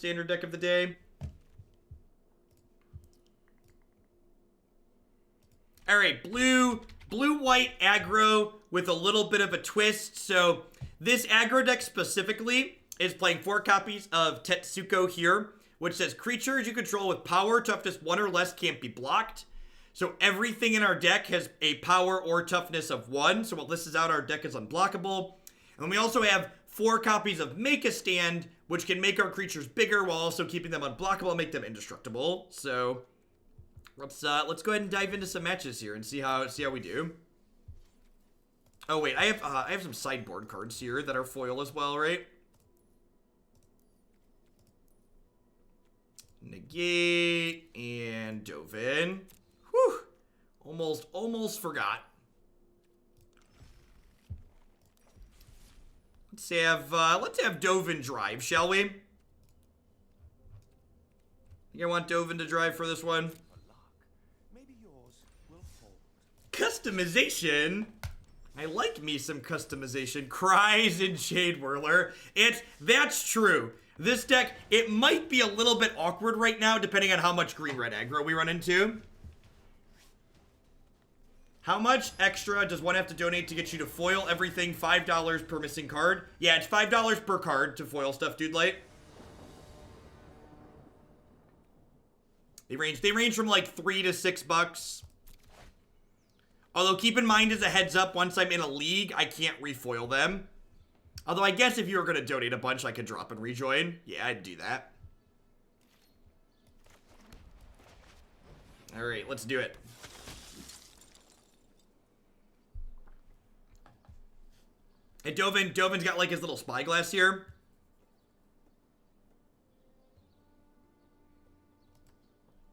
Standard deck of the day. All right, blue-white aggro with a little bit of a twist. So this aggro deck specifically is playing 4 copies of Tetsuko here, which says creatures you control with power, toughness 1 or less can't be blocked. So everything in our deck has a power or toughness of 1. So while this is out, our deck is unblockable. And we also have 4 copies of Make a Stand, which can make our creatures bigger while also keeping them unblockable and make them indestructible. So let's go ahead and dive into some matches here and see how we do. Oh wait, I have some sideboard cards here that are foil as well, right? Negate and Dovin. Whew. Almost forgot. Let's have Dovin drive, shall we? I think I want Dovin to drive for this one. Maybe yours will hold. Customization. I like me some customization. Cries in Shade Whirler. That's true. This deck, it might be a little bit awkward right now, depending on how much green-red aggro we run into. How much extra does one have to donate to get you to foil everything? $5 per missing card. Yeah, it's $5 per card to foil stuff, Dude Light. They range from like $3 to $6. Although keep in mind as a heads up, once I'm in a league, I can't refoil them. Although I guess if you were going to donate a bunch, I could drop and rejoin. Yeah, I'd do that. All right, let's do it. And Dovin's got like his little spyglass here.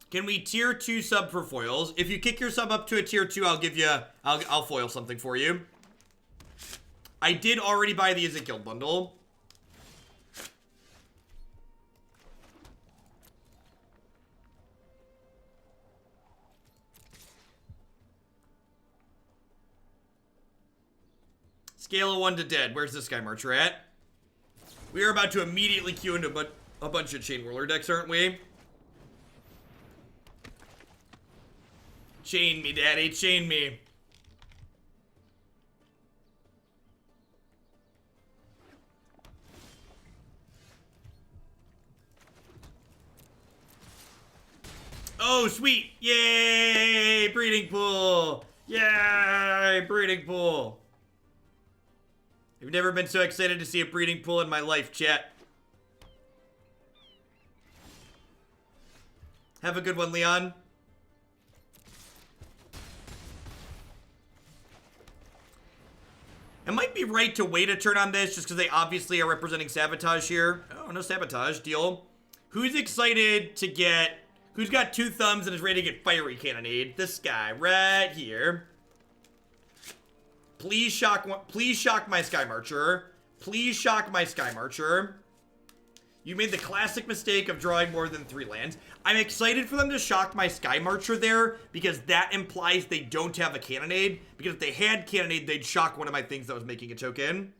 Can we tier 2 sub for foils? If you kick your sub up to a tier 2, I'll foil something for you. I did already buy the Is It Guild bundle. Scale of 1 to dead. Where's the Skymarcher at? We are about to immediately queue into a bunch of Chain Whirler decks, aren't we? Chain me, daddy. Chain me. Oh, sweet. Yay! Breeding pool. Yay! Breeding pool. I've never been so excited to see a breeding pool in my life, chat. Have a good one, Leon. I might be right to wait a turn on this just because they obviously are representing Sabotage here. Oh, no Sabotage. Deal. Who's excited to get... Who's got 2 thumbs and is ready to get Fiery Cannonade? This guy right here. Please shock my Skymarcher. Please shock my Skymarcher. You made the classic mistake of drawing more than 3 lands. I'm excited for them to shock my Skymarcher there because that implies they don't have a Cannonade. Because if they had Cannonade, they'd shock one of my things that was making a token.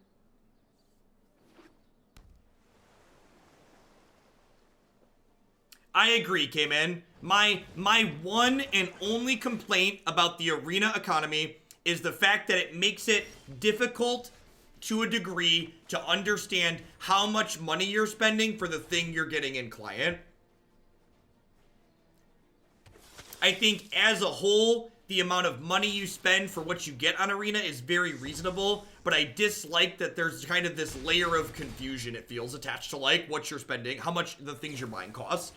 I agree, K-Man. My one and only complaint about the arena economy is the fact that it makes it difficult to a degree to understand how much money you're spending for the thing you're getting in client. I think as a whole, the amount of money you spend for what you get on Arena is very reasonable, but I dislike that there's kind of this layer of confusion, it feels, attached to like what you're spending, how much the things you're buying cost.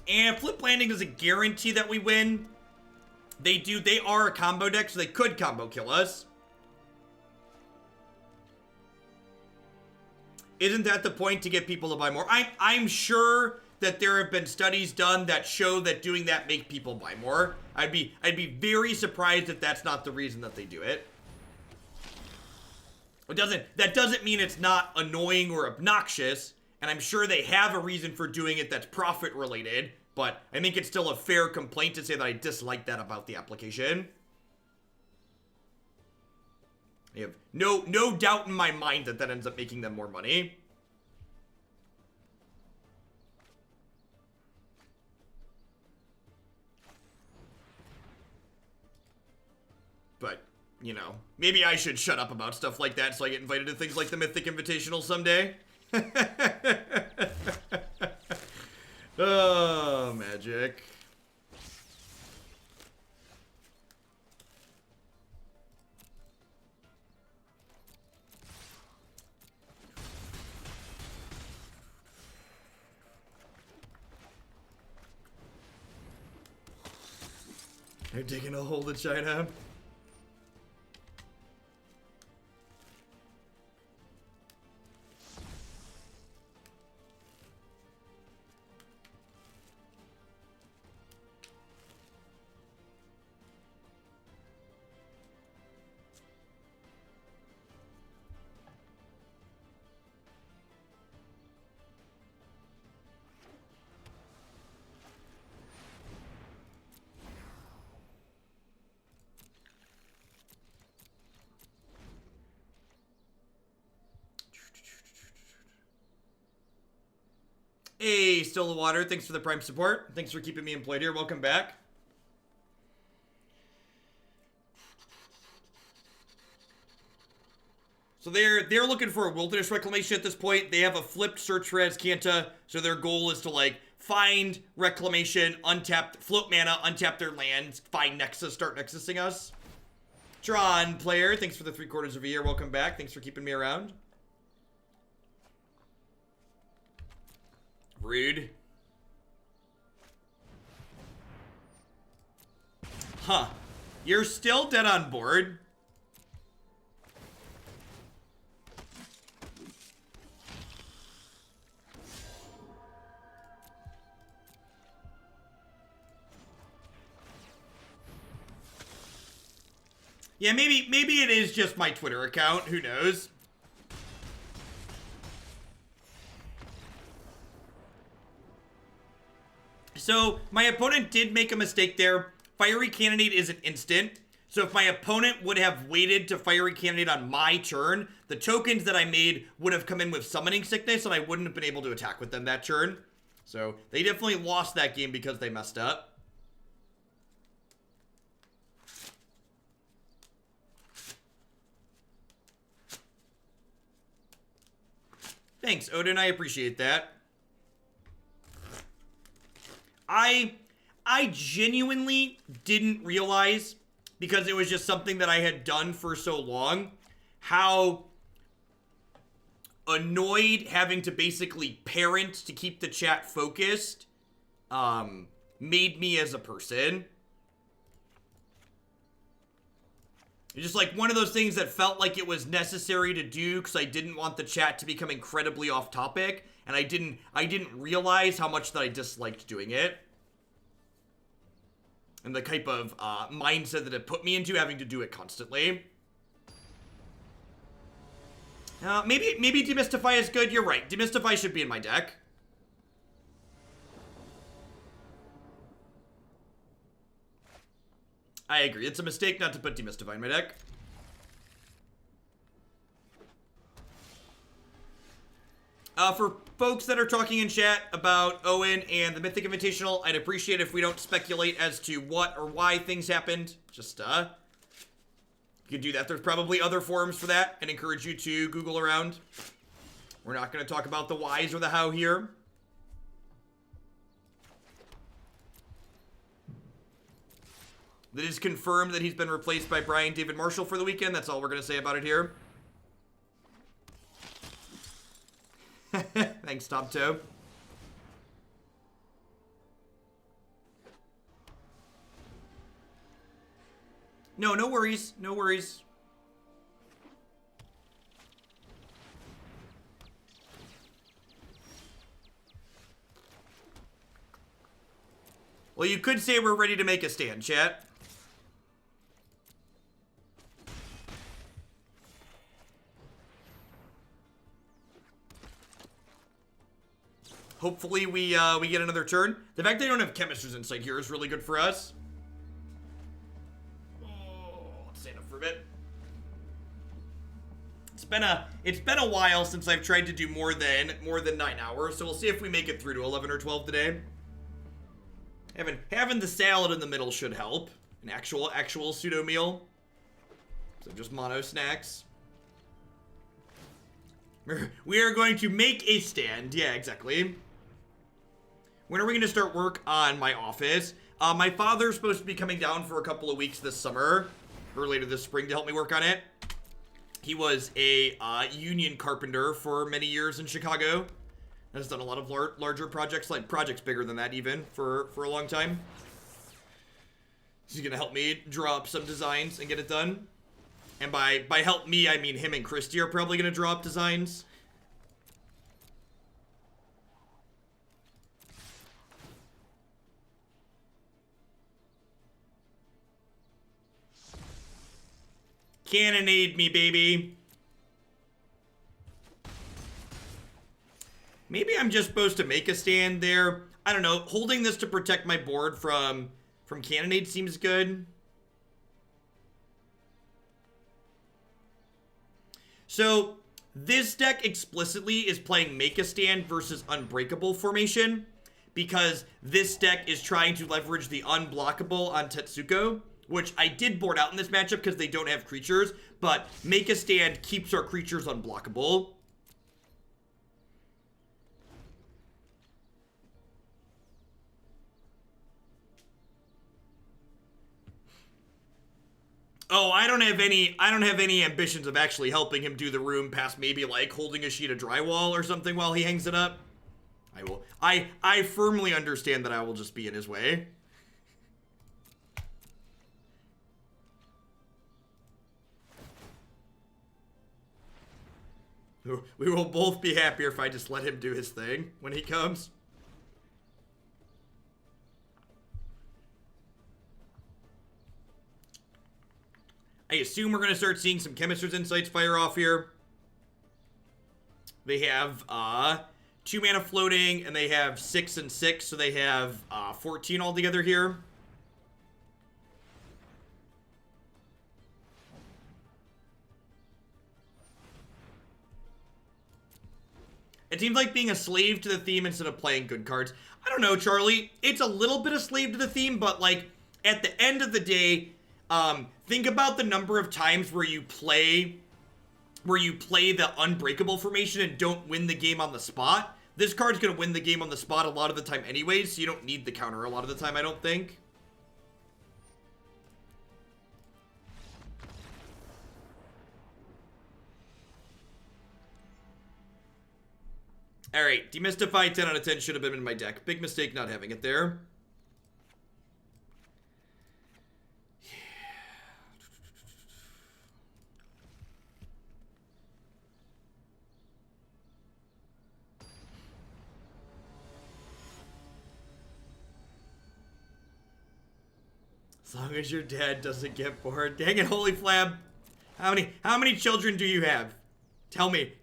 And Flip Landing doesn't guarantee that we win. They are a combo deck, so they could combo kill us. Isn't that the point, to get people to buy more? I'm sure that there have been studies done that show that doing that make people buy more. I'd be very surprised if that's not the reason that they do it. That doesn't mean it's not annoying or obnoxious. And I'm sure they have a reason for doing it that's profit related, but I think it's still a fair complaint to say that I dislike that about the application. I have no doubt in my mind that that ends up making them more money. But, you know, maybe I should shut up about stuff like that so I get invited to things like the Mythic Invitational someday. Oh, magic. They're digging a hole to China. Hey, Still the Water, thanks for the Prime support. Thanks for keeping me employed here. Welcome back. So they're looking for a wilderness reclamation at this point. They have a flipped search for Azcanta, so their goal is to like find reclamation, untap, float mana, untap their lands, find Nexus, start Nexusing us. Tron player, thanks for the 3/4 of a year. Welcome back. Thanks for keeping me around. Rude. Huh. You're still dead on board? Yeah, maybe it is just my Twitter account. Who knows? So, my opponent did make a mistake there. Fiery Cannonade is an instant. So if my opponent would have waited to Fiery Cannonade on my turn, the tokens that I made would have come in with Summoning Sickness, and I wouldn't have been able to attack with them that turn. So they definitely lost that game because they messed up. Thanks, Odin. I appreciate that. I genuinely didn't realize, because it was just something that I had done for so long, how annoyed having to basically parent to keep the chat focused made me as a person. It's just like one of those things that felt like it was necessary to do because I didn't want the chat to become incredibly off topic, and I didn't realize how much that I disliked doing it. And the type of mindset that it put me into, having to do it constantly. Maybe Demystify is good. You're right. Demystify should be in my deck. I agree. It's a mistake not to put Demystify in my deck. For folks that are talking in chat about Owen and the Mythic Invitational, I'd appreciate if we don't speculate as to what or why things happened. Just, you can do that. There's probably other forums for that. I'd encourage you to Google around. We're not going to talk about the whys or the how here. That is confirmed that he's been replaced by Brian David Marshall for the weekend. That's all we're going to say about it here. Thanks, Top Toe. No worries. No worries. Well, you could say we're ready to make a stand, chat. Hopefully we get another turn. The fact they don't have Chemist's Insight here is really good for us. Oh, let's stand up for a bit. It's been a while since I've tried to do more than 9 hours, so we'll see if we make it through to 11 or 12 today. Having the salad in the middle should help. An actual pseudo meal. So just mono snacks. We are going to make a stand. Yeah, exactly. When are we going to start work on my office? My father's supposed to be coming down for a couple of weeks this summer, or later this spring, to help me work on it. He was a union carpenter for many years in Chicago. Has done a lot of larger projects, like projects bigger than that even, for a long time. He's going to help me draw up some designs and get it done. And by help me, I mean him and Christy are probably going to draw up designs. Cannonade me, baby. Maybe I'm just supposed to make a stand there. I don't know. Holding this to protect my board from cannonade seems good. So, this deck explicitly is playing Make a Stand versus Unbreakable formation, because this deck is trying to leverage the unblockable on Tetsuko, which I did board out in this matchup because they don't have creatures, but Make a Stand keeps our creatures unblockable. Oh, I don't have any ambitions of actually helping him do the room past maybe like holding a sheet of drywall or something while he hangs it up. I firmly understand that I will just be in his way. We will both be happier if I just let him do his thing when he comes. I assume we're going to start seeing some Chemist's Insights fire off here. They have 2 mana floating, and they have 6 and 6, so they have 14 altogether here. It seems like being a slave to the theme instead of playing good cards. I don't know, Charlie. It's a little bit of slave to the theme, but like at the end of the day, think about the number of times where you play the unbreakable formation and don't win the game on the spot. This card's gonna win the game on the spot a lot of the time anyways, so you don't need the counter a lot of the time, I don't think. Alright, Demystify 10 out of 10 should have been in my deck. Big mistake not having it there. As long as your dad doesn't get bored. Dang it, Holy Flab. How many children do you have? Tell me.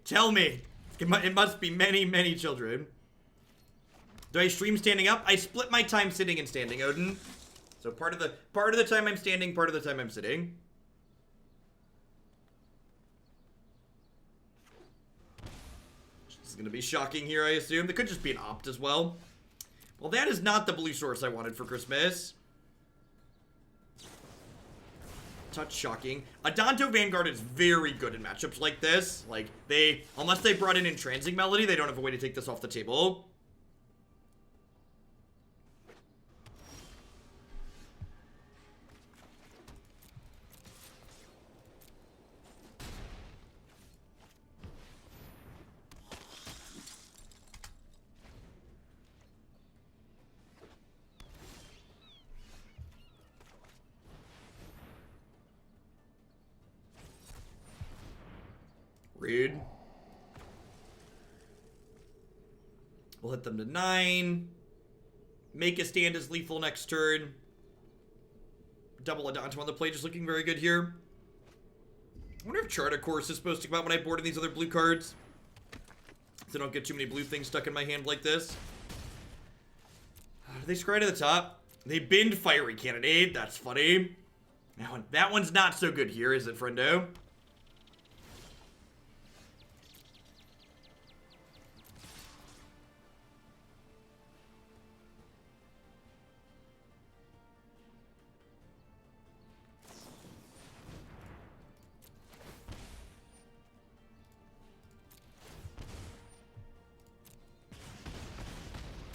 It must be many, many children. Do I stream standing up? I split my time sitting and standing, Odin. So part of the time I'm standing, part of the time I'm sitting. This is gonna be shocking here, I assume. It could just be an opt as well. Well, that is not the blue source I wanted for Christmas. Touch shocking. Adanto Vanguard is very good in matchups like this. Like, unless they brought in Entrancing Melody, they don't have a way to take this off the table. Rude. We'll hit them to 9. Make a stand as lethal next turn. Double Adanto on the play, just looking very good here. I wonder if Charter Course is supposed to come out when I board in these other blue cards, so I don't get too many blue things stuck in my hand like this. Do they scry to the top? They bind Fiery Cannonade. That's funny. That one's not so good here, is it, friendo?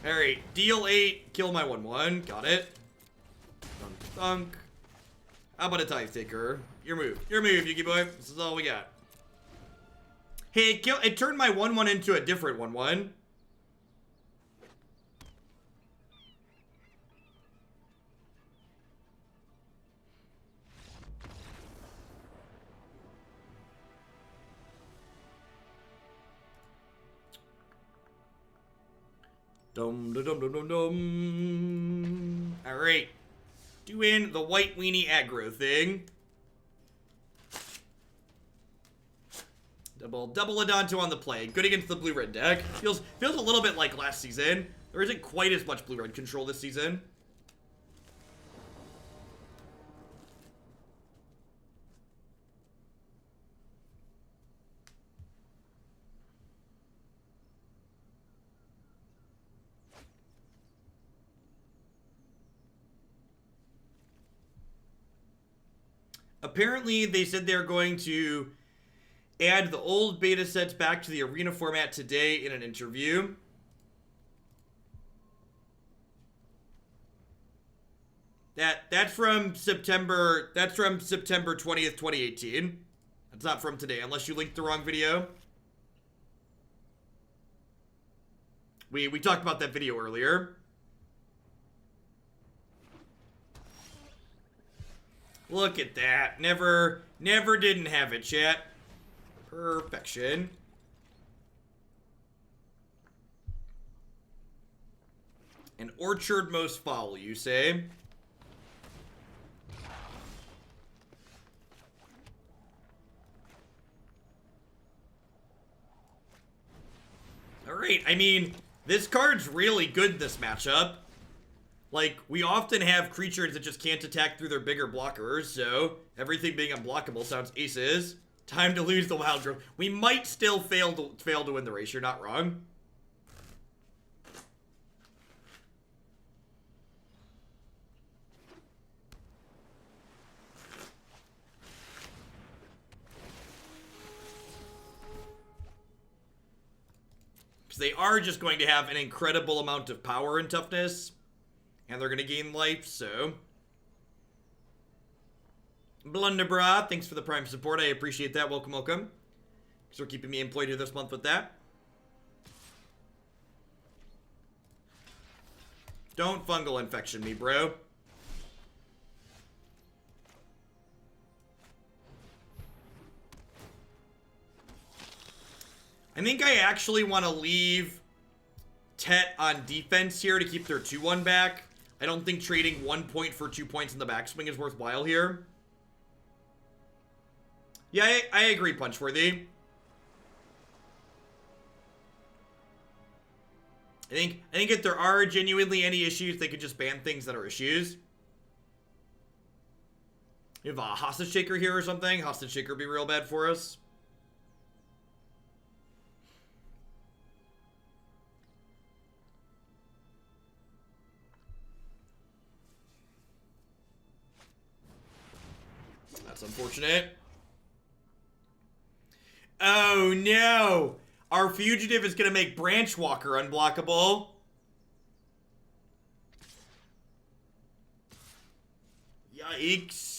Alright, deal 8, kill my 1/1. Got it. Thunk, thunk. How about a Tithe Taker? Your move, Yugi boy. This is all we got. Hey, it turned my 1/1 into a different 1/1. Dum dum dum dum dum. All right, doing the white weenie aggro thing. Double Adanto on the play. Good against the blue-red deck. Feels a little bit like last season. There isn't quite as much blue-red control this season. Apparently, they said they're going to add the old beta sets back to the arena format today in an interview. That's from September 20th, 2018. That's not from today, unless you linked the wrong video. We talked about that video earlier. Look at that. Never didn't have it, chat. Perfection. An orchard most foul, you say? Alright, I mean, this card's really good in this matchup. Like, we often have creatures that just can't attack through their bigger blockers, so everything being unblockable sounds aces. Time to lose the wild growth. We might still fail to win the race, you're not wrong. Because they are just going to have an incredible amount of power and toughness. And they're going to gain life, so... Blunderbra, thanks for the Prime support. I appreciate that. Welcome, welcome. Thanks for keeping me employed here this month with that. Don't fungal infection me, bro. I think I actually want to leave Tet on defense here to keep their 2-1 back. I don't think trading 1 point for 2 points in the backswing is worthwhile here. Yeah, I agree, Punchworthy. I think if there are genuinely any issues, they could just ban things that are issues. You have a Hostage Taker here or something? Hostage Taker would be real bad for us. That's unfortunate. Oh no! Our Fugitive is gonna make Branchwalker unblockable. Yikes.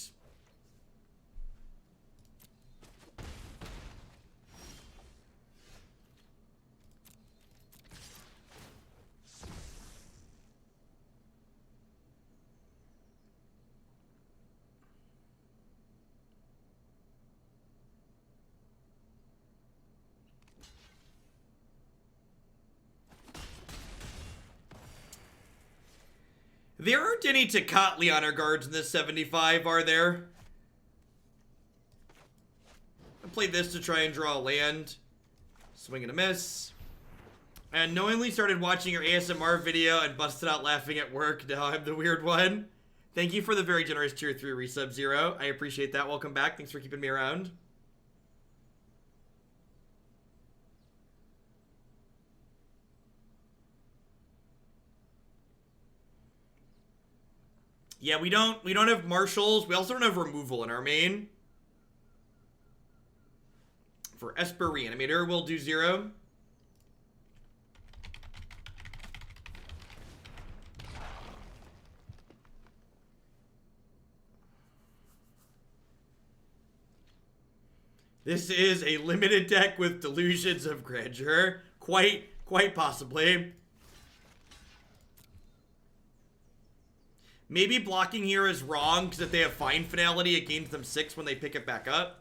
There aren't any Tecatli honor guards in this 75, are there? I played this to try and draw a land. Swing and a miss. And knowingly started watching your ASMR video and busted out laughing at work. Now I'm the weird one. Thank you for the very generous tier 3 resub, Zero. I appreciate that. Welcome back. Thanks for keeping me around. Yeah, we don't have marshals. We also don't have removal in our main. For Esper Reanimator, we'll do 0. This is a limited deck with delusions of grandeur. Quite possibly. Maybe blocking here is wrong, because if they have Find Finality, it gains them 6 when they pick it back up.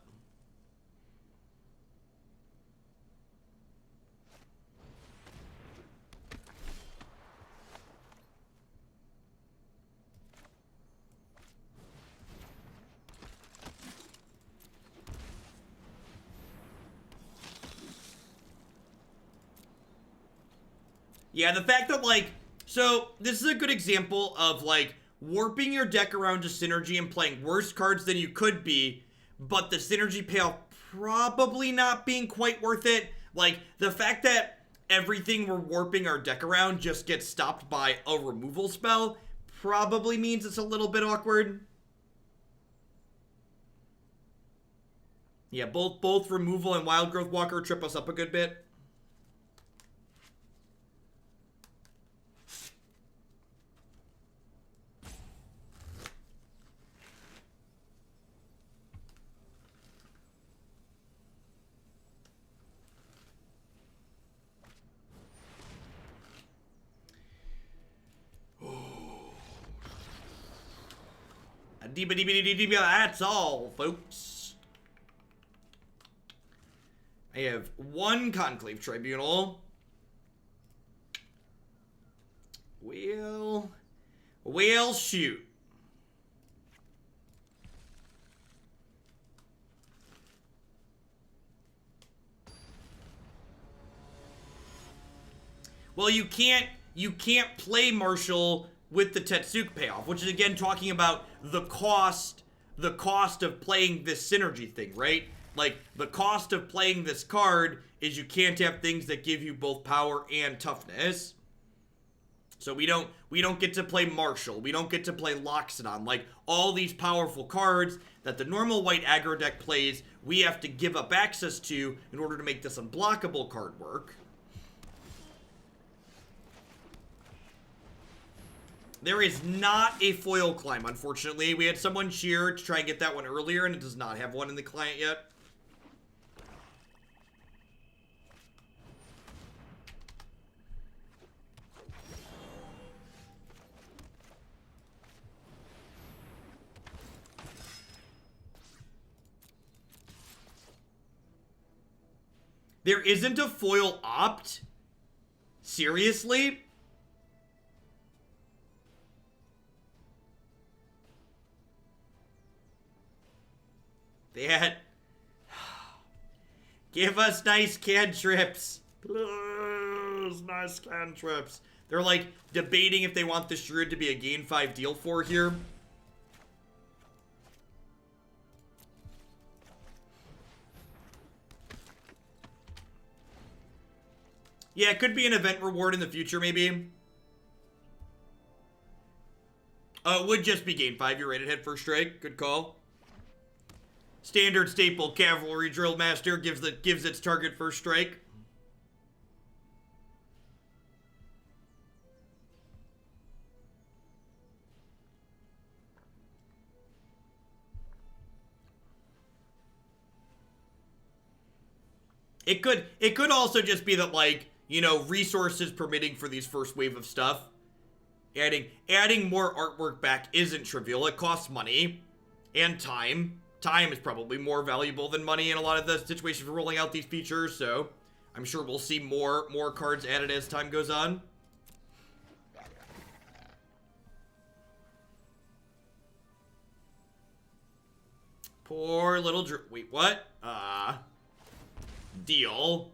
Yeah, the fact that, like, so this is a good example of, like, warping your deck around to synergy and playing worse cards than you could be, but the synergy payoff probably not being quite worth it. Like, the fact that everything we're warping our deck around just gets stopped by a removal spell probably means it's a little bit awkward. Yeah, both removal and Wild Growth Walker trip us up a good bit. That's all, folks. I have 1 Conclave Tribunal. We'll shoot. Well, you can't play Marshall with the Tetsuko payoff, which is again talking about the cost of playing this synergy thing, right? Like, the cost of playing this card is you can't have things that give you both power and toughness. So we don't get to play Marshall, we don't get to play Loxodon, like all these powerful cards that the normal white aggro deck plays, we have to give up access to in order to make this unblockable card work. There is not a foil climb, unfortunately. We had someone cheer to try and get that one earlier, and it does not have one in the client yet. There isn't a foil opt? Seriously? That. Give us nice cantrips. Please, nice cantrips. They're like debating if they want this druid to be a gain 5 deal 4 here. Yeah, it could be an event reward in the future, maybe. Oh, it would just be gain 5. You're right, it had first strike. Good call. Standard staple Cavalry Drillmaster gives its target first strike. It could also just be that, like, you know, resources permitting for these first wave of stuff. Adding more artwork back isn't trivial. It costs money and time. Time is probably more valuable than money in a lot of the situations for rolling out these features, so I'm sure we'll see more cards added as time goes on. Poor little wait, what? Deal.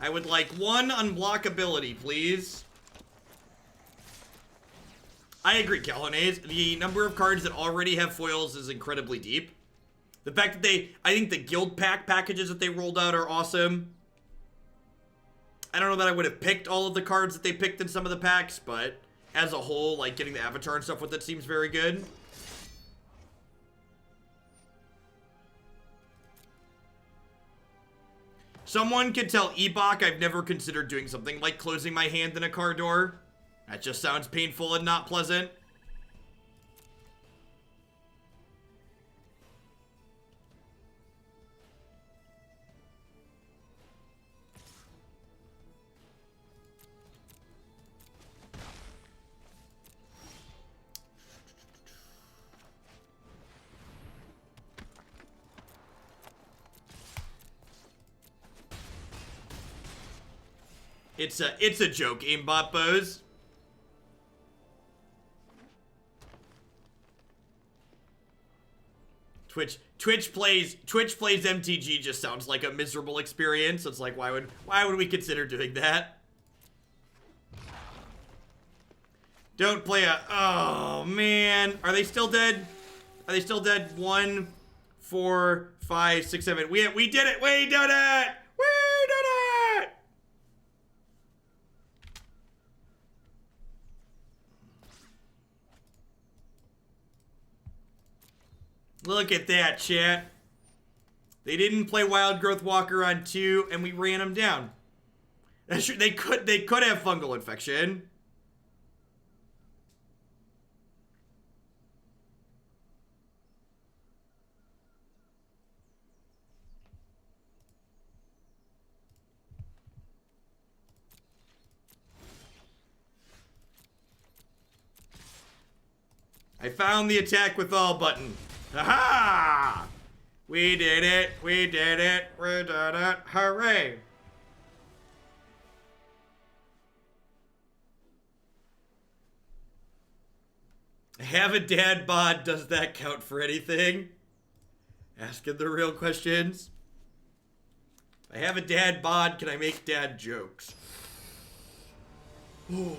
I would like 1 unblockability, please. I agree, Calhonaise. The number of cards that already have foils is incredibly deep. The fact that I think the guild pack packages that they rolled out are awesome. I don't know that I would have picked all of the cards that they picked in some of the packs, but as a whole, like getting the avatar and stuff with it seems very good. Someone could tell Ebok I've never considered doing something like closing my hand in a car door. That just sounds painful and not pleasant. It's a joke, aimbot bows. Twitch plays MTG just sounds like a miserable experience. It's like, why would we consider doing that? Don't play a, oh man. Are they still dead? Are they still dead? 1, 4, 5, 6, 7. We did it! We did it! We did it! Look at that, chat. They didn't play Wild Growth Walker on 2, and we ran them down. That's true. They could have fungal infection. I found the attack with all button. Aha! We did it. We did it. We did it. Hooray. Have a dad bod. Does that count for anything? Asking the real questions. If I have a dad bod, can I make dad jokes? Ooh.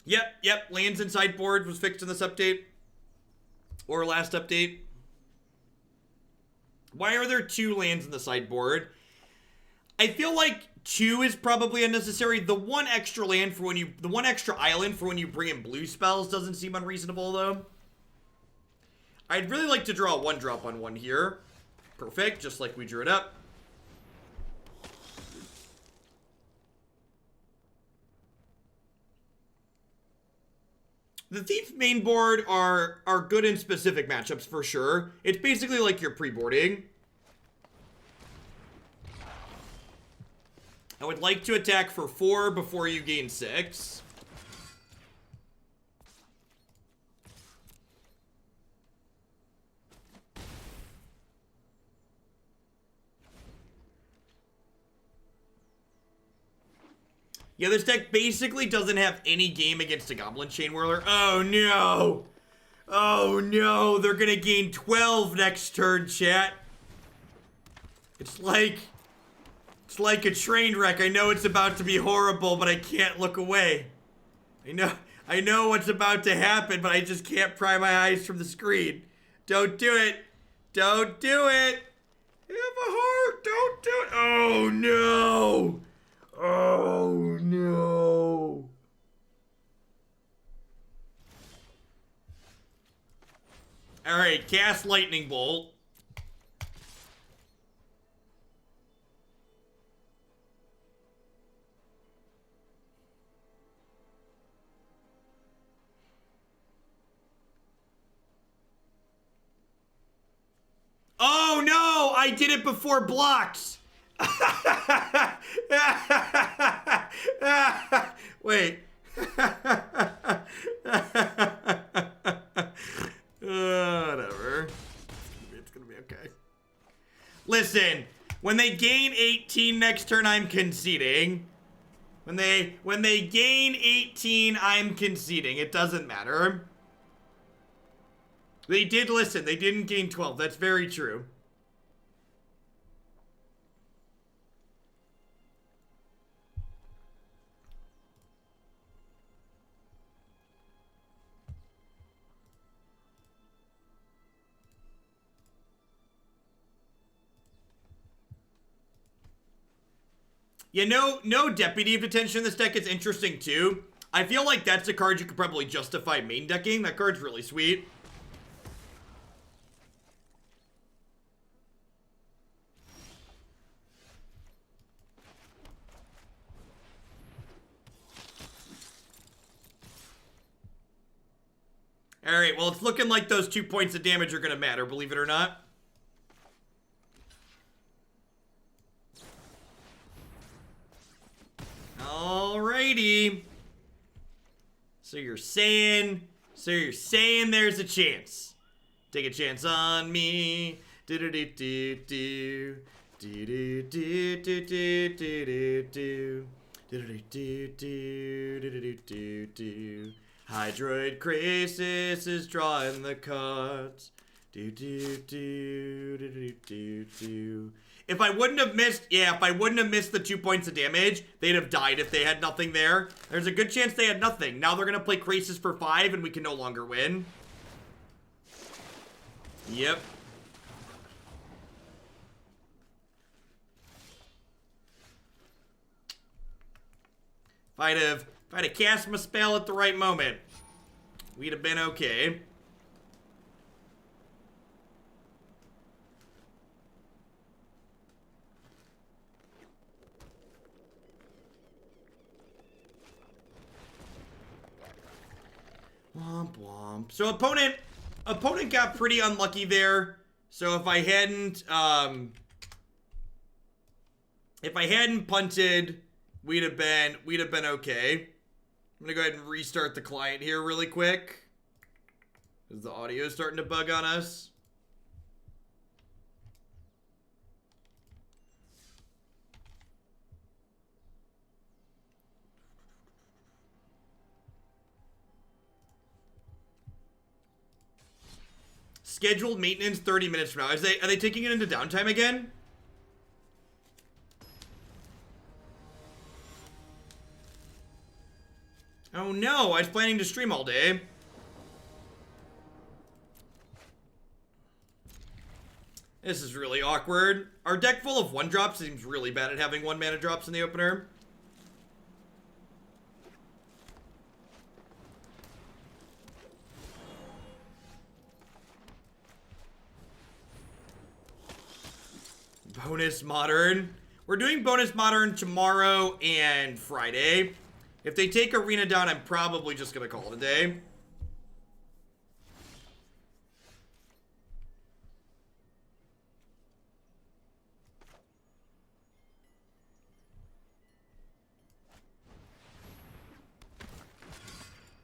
Yep, lands and sideboard was fixed in this update. Or last update. Why are there 2 lands in the sideboard? I feel like 2 is probably unnecessary. The one extra land for the one extra island for when you bring in blue spells doesn't seem unreasonable though. I'd really like to draw a 1-drop on 1 here. Perfect, just like we drew it up. The Thief main board are good in specific matchups for sure. It's basically like your pre-boarding. I would like to attack for 4 before you gain 6. Yeah, this deck basically doesn't have any game against a Goblin Chain Whirler. Oh no! Oh no, they're gonna gain 12 next turn, chat. It's like a train wreck. I know it's about to be horrible, but I can't look away. I know what's about to happen, but I just can't pry my eyes from the screen. Don't do it. Don't do it. You have a heart. Don't do it. Oh no. Oh no. All right, cast Lightning Bolt. Oh no, I did it before blocks. Wait. Whatever. It's gonna be okay. Listen, when they gain 18 next turn, I'm conceding. When they gain 18, I'm conceding. It doesn't matter. They did listen. They didn't gain 12. That's very true. Yeah, no Deputy of Detention in this deck is interesting too. I feel like that's a card you could probably justify main decking. That card's really sweet. Alright, well, it's looking like those 2 points of damage are going to matter, believe it or not. Alrighty. So you're saying there's a chance. Take a chance on me. Do do do do do. Do do do do do do do do. Do do do do do do. Hydroid Crisis is drawing the cards. Do do do do do do do. If I wouldn't have missed the 2 points of damage, they'd have died if they had nothing there. There's a good chance they had nothing. Now they're gonna play Crisis for 5 and we can no longer win. Yep. If I'd have cast my spell at the right moment, we'd have been okay. Womp womp. So opponent got pretty unlucky there. So if I hadn't punted, we'd have been okay. I'm gonna go ahead and restart the client here really quick, because the audio is starting to bug on us. Scheduled maintenance 30 minutes from now. Are they taking it into downtime again? Oh no, I was planning to stream all day. This is really awkward. Our deck full of 1-drops seems really bad at having 1-mana drops in the opener. Bonus Modern. We're doing Bonus Modern tomorrow and Friday. If they take Arena down, I'm probably just gonna call it a day.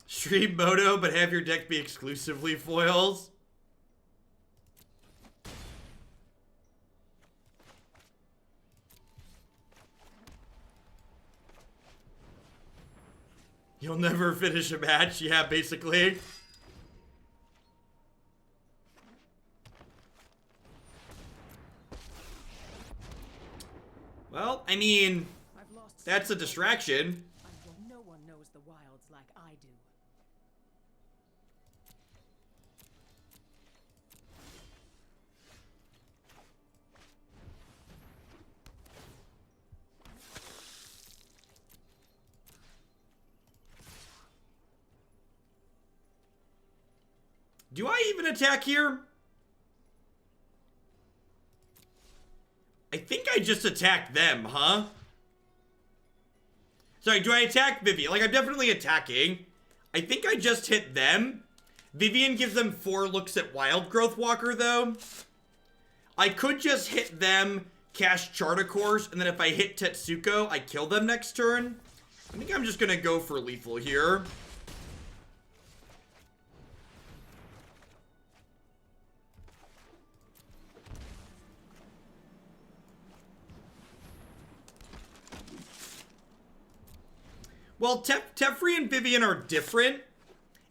Stream Moto, but have your deck be exclusively foils. You'll never finish a match. Yeah, basically. Well, I mean, that's a distraction. No one knows the wilds like I do. Do I even attack here? I think I just attacked them, huh? Sorry, do I attack Vivian? Like, I'm definitely attacking. I think I just hit them. Vivian gives them 4 looks at Wild Growth Walker, though. I could just hit them, cast Chart a Course, and then if I hit Tetsuko, I kill them next turn. I think I'm just gonna go for lethal here. Well, Teferi and Vivian are different,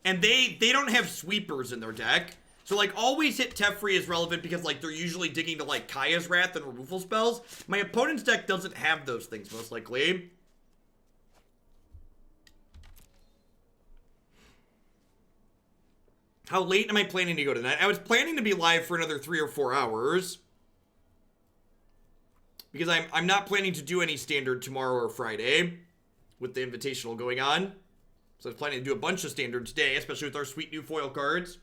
and they don't have sweepers in their deck. So, like, always hit Teferi is relevant because, like, they're usually digging to, like, Kaya's Wrath and removal spells. My opponent's deck doesn't have those things, most likely. How late am I planning to go tonight? I was planning to be live for another 3 or 4 hours. Because I'm not planning to do any standard tomorrow or Friday with the invitational going on. So I was planning to do a bunch of standard today, especially with our sweet new foil cards.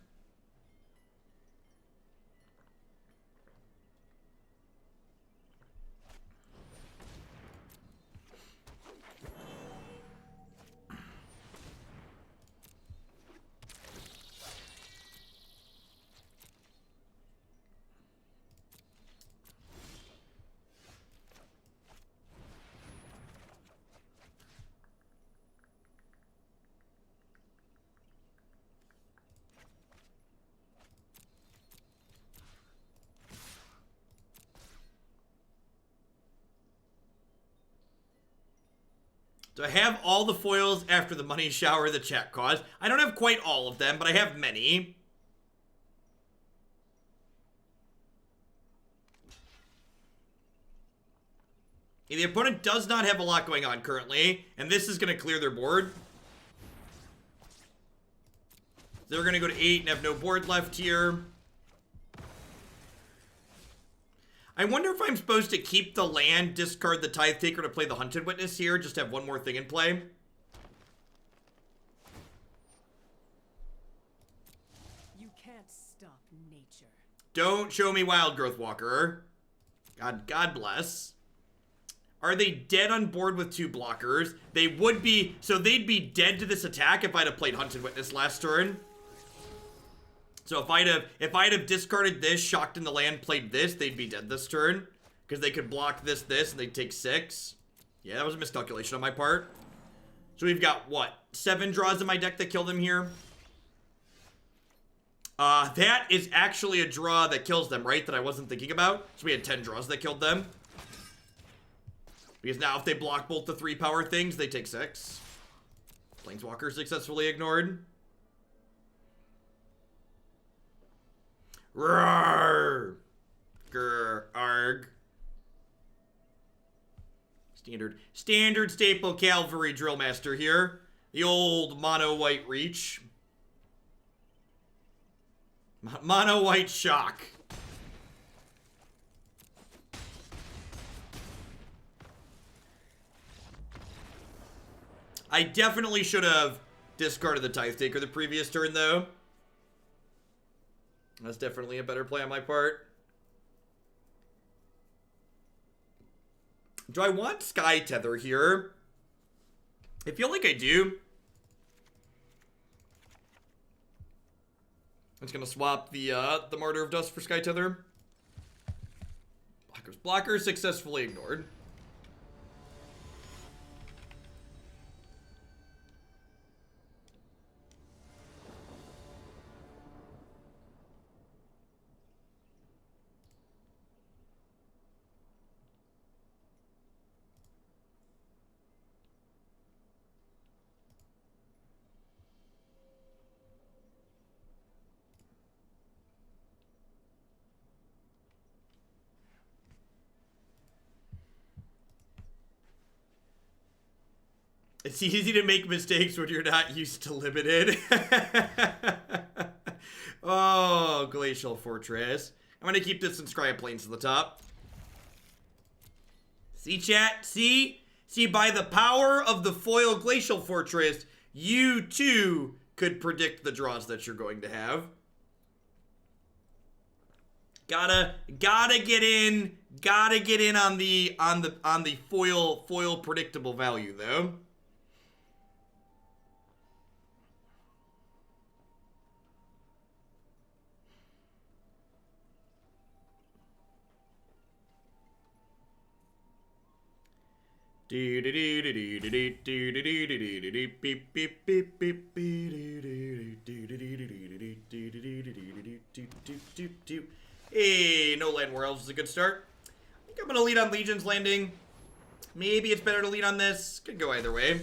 Do I have all the foils after the money shower the chat caused? I don't have quite all of them, but I have many. The opponent does not have a lot going on currently, and this is going to clear their board. They're going to go to 8 and have no board left here. I wonder if I'm supposed to keep the land, discard the Tithe Taker to play the Hunted Witness here, just have one more thing in play. You can't stop nature. Don't show me Wild Growth Walker. God bless. Are they dead on board with 2 blockers? They would be, so they'd be dead to this attack if I'd have played Hunted Witness last turn. So if I'd have discarded this, shocked in the land, played this, they'd be dead this turn. Because they could block this, and they'd take 6. Yeah, that was a miscalculation on my part. So we've got, what, 7 draws in my deck that kill them here? That is actually a draw that kills them, right? That I wasn't thinking about. So we had 10 draws that killed them. Because now if they block both the 3 power things, they take 6. Planeswalker successfully ignored. Roar! Grr, arg. Standard staple Cavalry Drillmaster here. The old mono-white reach. Mono-white shock. I definitely should have discarded the Tithe Taker the previous turn, though. That's definitely a better play on my part. Do I want Sky Tether here? I feel like I do. I'm just gonna swap the Martyr of Dusk for Sky Tether. Blockers successfully ignored. It's easy to make mistakes when you're not used to limited. Oh, Glacial Fortress. I'm going to keep this Inscribed Plains to the top. See, chat? See? See, by the power of the foil Glacial Fortress, you too could predict the draws that you're going to have. Gotta get in on the foil predictable value though. Hey, no land war elves is a good start. I think I'm gonna lead on Legion's Landing. Maybe it's better to lead on this. Could go either way.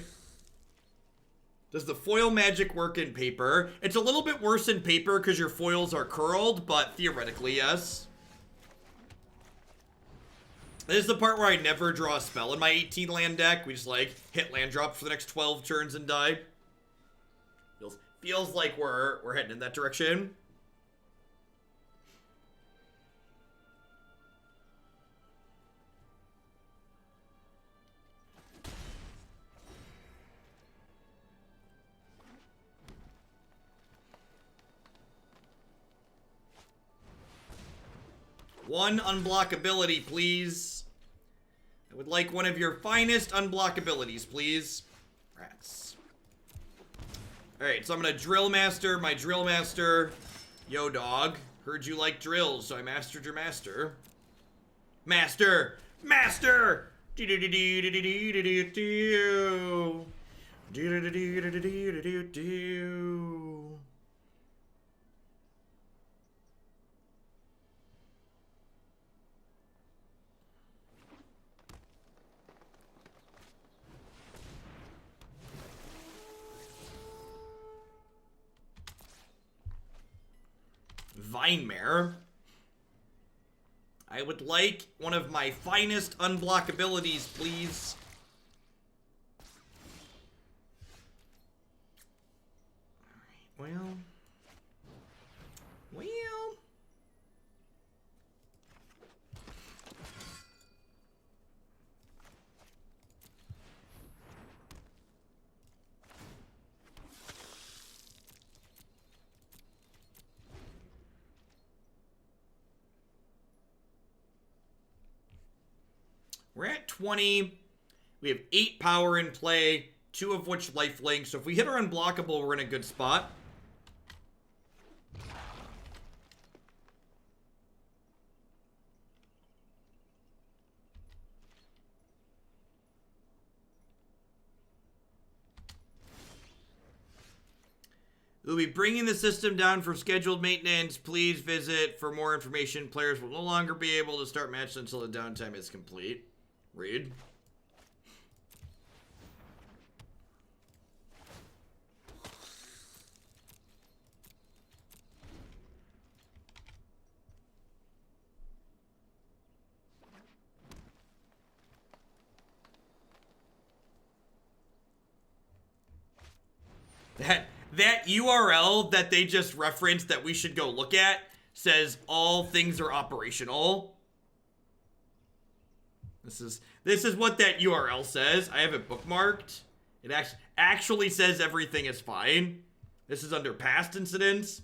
Does the foil magic work in paper? It's a little bit worse in paper because your foils are curled, but theoretically, yes. This is the part where I never draw a spell in my 18 land deck. We just like hit land drops for the next 12 turns and die. Feels like we're heading in that direction. One unblockability, please. I would like one of your finest unblockabilities, please. Rats. Alright, so I'm gonna Drillmaster my Drillmaster. Yo, dog. Heard you like drills, so I mastered your master. Master! Master! Do-do-do-do-do-do-do-do-do. Do-do-do-do-do-do-do-do. Vinemare. I would like one of my finest unblock abilities, please. Alright, well... We're at 20. We have 8 power in play, 2 of which lifelink. So if we hit our unblockable, we're in a good spot. We'll be bringing the system down for scheduled maintenance. Please visit for more information. Players will no longer be able to start matches until the downtime is complete. Read. That URL that they just referenced that we should go look at says all things are operational. This is what that URL says. I have it bookmarked. It actually says everything is fine. This is under past incidents.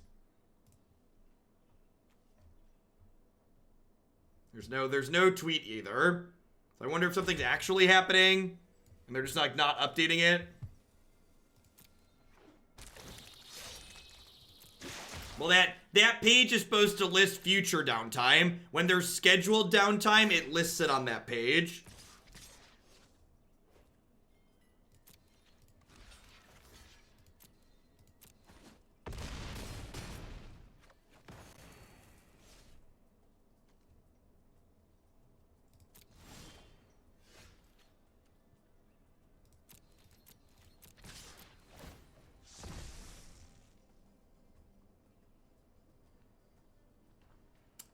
There's no tweet either. So I wonder if something's actually happening and they're just like not updating it. Well, that page is supposed to list future downtime. When there's scheduled downtime, it lists it on that page.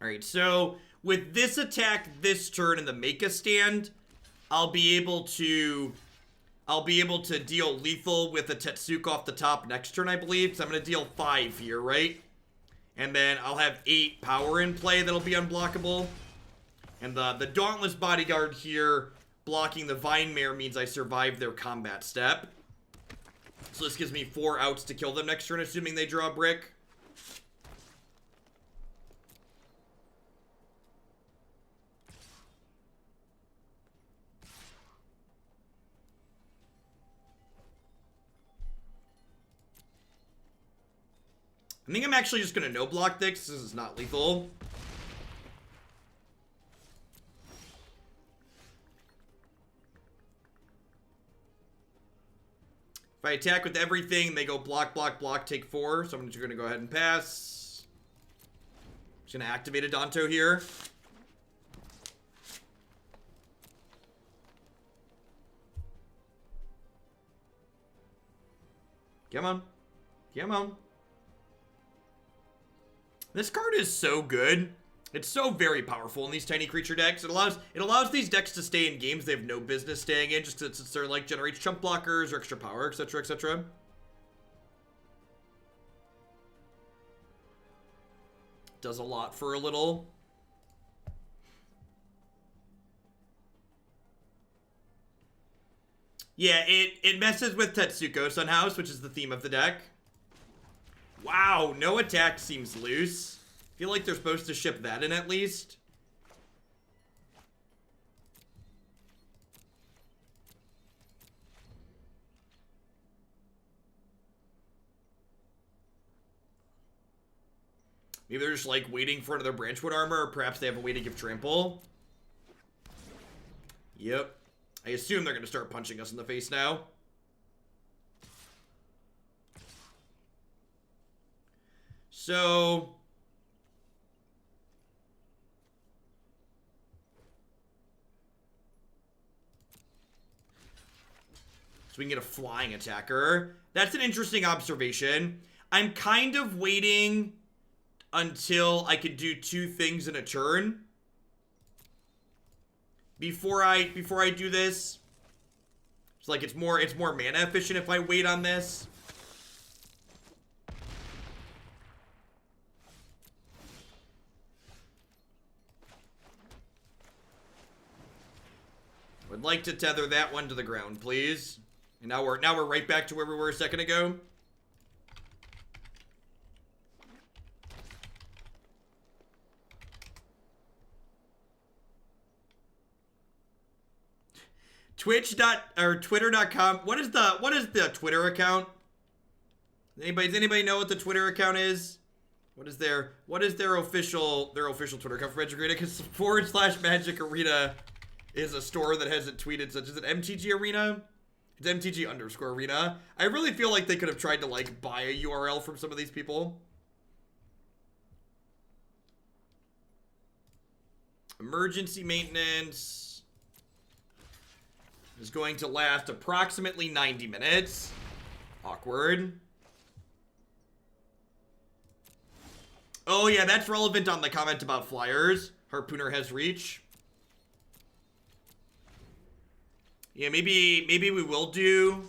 Alright, so with this attack this turn in the Mecha stand, I'll be able to deal lethal with a Tetsuko off the top next turn, I believe. So I'm going to deal 5 here, right? And then I'll have 8 power in play that'll be unblockable. And the Dauntless Bodyguard here blocking the Vinemare means I survive their combat step. So this gives me 4 outs to kill them next turn, assuming they draw a brick. I think I'm actually just going to no-block this. This is not lethal. If I attack with everything, they go block, block, block, take 4. So I'm just going to go ahead and pass. Just going to activate Adanto here. Come on. Come on. This card is so good. It's so very powerful in these tiny creature decks. It allows these decks to stay in games they have no business staying in, just since they're like generates chump blockers or extra power, etc., etc. Does a lot for a little. Yeah, it messes with Tetsuko Sunhouse, which is the theme of the deck. Wow, no attack seems loose. I feel like they're supposed to ship that in at least. Maybe they're just like waiting for another Branchwood armor, or perhaps they have a way to give trample. Yep. I assume they're going to start punching us in the face now. So we can get a flying attacker. That's an interesting observation. I'm kind of waiting until I could do 2 things in a turn. Before I do this. It's like it's more mana efficient if I wait on this. Would like to tether that one to the ground, please. And now we're right back to where we were a second ago. Twitter.com. What is the Twitter account? Does anybody know what the Twitter account is? What is their official Twitter account for Magic Arena? Because /Magic Arena is a store that hasn't tweeted such as an MTG Arena. It's MTG_Arena. I really feel like they could have tried to like buy a URL from some of these people. Emergency maintenance is going to last approximately 90 minutes. Awkward. Oh yeah, that's relevant on the comment about flyers. Harpooner has reach. Yeah, maybe we will do.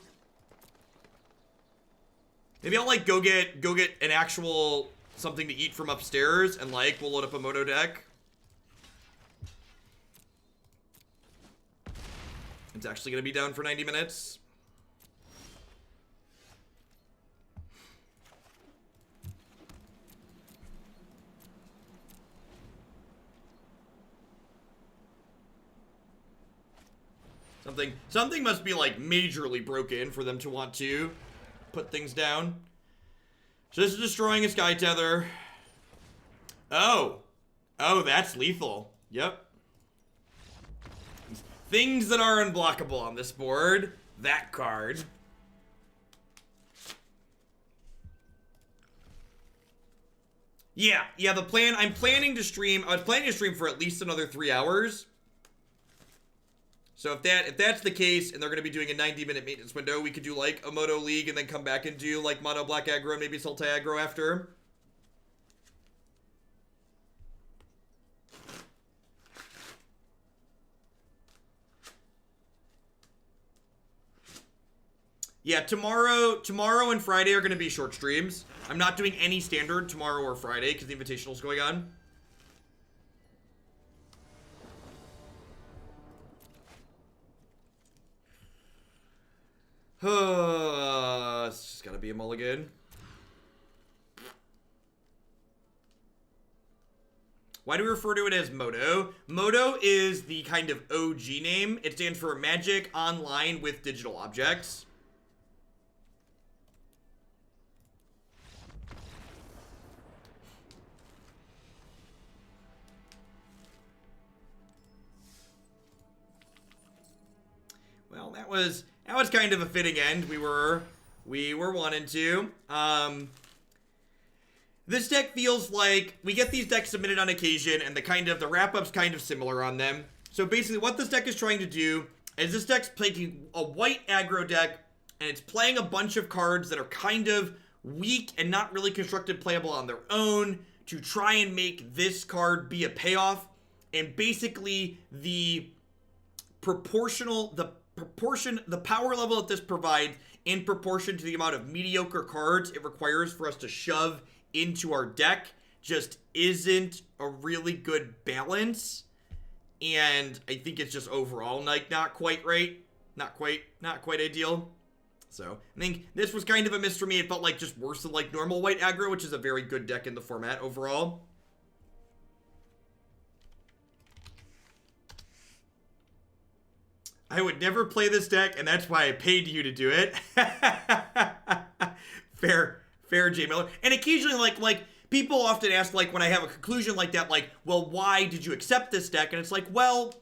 Maybe I'll like go get an actual something to eat from upstairs, and like we'll load up a moto deck. It's actually gonna be down for 90 minutes. Something must be like majorly broken for them to want to put things down. So this is destroying a Sky Tether. Oh, that's lethal. Yep. Things that are unblockable on this board. That card. Yeah, the plan, I was planning to stream for at least another 3 hours. So if that's the case, and they're going to be doing a 90-minute maintenance window, we could do like a Moto League and then come back and do like Mono Black Aggro and maybe Sultai Aggro after. Yeah, tomorrow and Friday are going to be short streams. I'm not doing any standard tomorrow or Friday because the Invitational's going on. It's just gotta be a mulligan. Why do we refer to it as Moto? Moto is the kind of OG name. It stands for Magic Online with Digital Objects. Well, that was kind of a fitting end. We were wanting to. This deck feels like we get these decks submitted on occasion, and the wrap-up's kind of similar on them. So basically, what this deck is trying to do is this deck's playing a white aggro deck, and it's playing a bunch of cards that are kind of weak and not really constructed playable on their own to try and make this card be a payoff. And basically, the power level that this provides in proportion to the amount of mediocre cards it requires for us to shove into our deck just isn't a really good balance. And I think it's just overall like not quite right. Not quite ideal. So I think this was kind of a miss for me. It felt like just worse than like normal white aggro, which is a very good deck in the format overall. I would never play this deck, and that's why I paid you to do it. Fair, J Miller. And occasionally, like people often ask, like when I have a conclusion like that, like, well, why did you accept this deck? And it's like, well,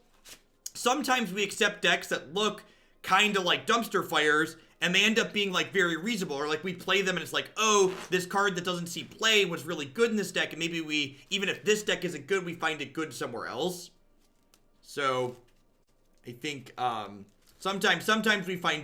sometimes we accept decks that look kind of like dumpster fires, and they end up being like very reasonable, or like we play them and it's like, oh, this card that doesn't see play was really good in this deck, and maybe we, even if this deck isn't good, we find it good somewhere else. So I think sometimes we find